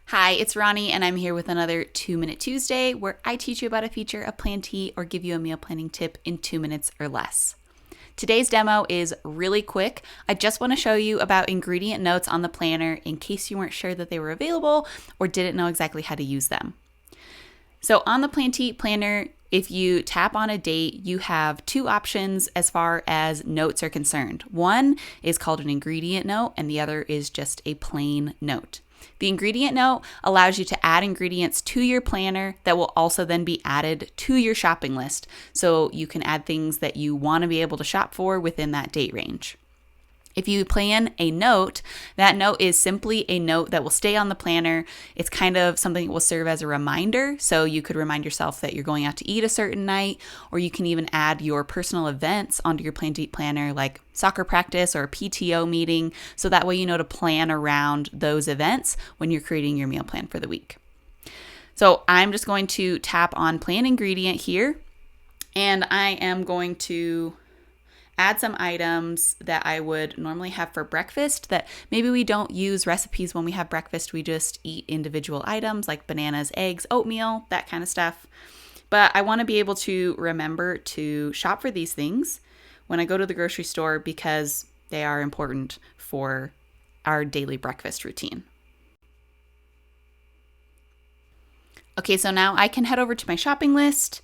Hi, it's Ronnie, and I'm here with another 2-Minute Tuesday where I teach you about a feature of Plantee or give you a meal planning tip in 2 minutes or less. Today's demo is really quick. I just want to show you about ingredient notes on the planner in case you weren't sure that they were available or didn't know exactly how to use them. So on the Plantee planner, if you tap on a date, you have two options as far as notes are concerned. One is called an ingredient note, and the other is just a plain note. The ingredient note allows you to add ingredients to your planner that will also then be added to your shopping list, so you can add things that you want to be able to shop for within that date range. If you plan a note, that note is simply a note that will stay on the planner. It's kind of something that will serve as a reminder. So you could remind yourself that you're going out to eat a certain night, or you can even add your personal events onto your Plan to Eat planner, like soccer practice or a PTO meeting. So that way you know to plan around those events when you're creating your meal plan for the week. So I'm just going to tap on Plan Ingredient here, and I am going to add some items that I would normally have for breakfast that maybe we don't use recipes when we have breakfast. We just eat individual items like bananas, eggs, oatmeal, that kind of stuff. But I want to be able to remember to shop for these things when I go to the grocery store because they are important for our daily breakfast routine. Okay, so now I can head over to my shopping list,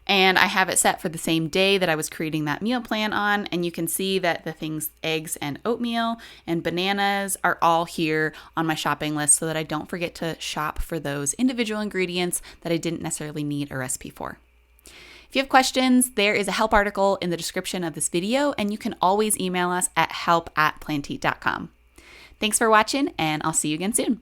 and I have it set for the same day that I was creating that meal plan on. And you can see that the things, eggs and oatmeal and bananas, are all here on my shopping list so that I don't forget to shop for those individual ingredients that I didn't necessarily need a recipe for. If you have questions, there is a help article in the description of this video, and you can always email us at help@planteat.com. Thanks for watching, and I'll see you again soon.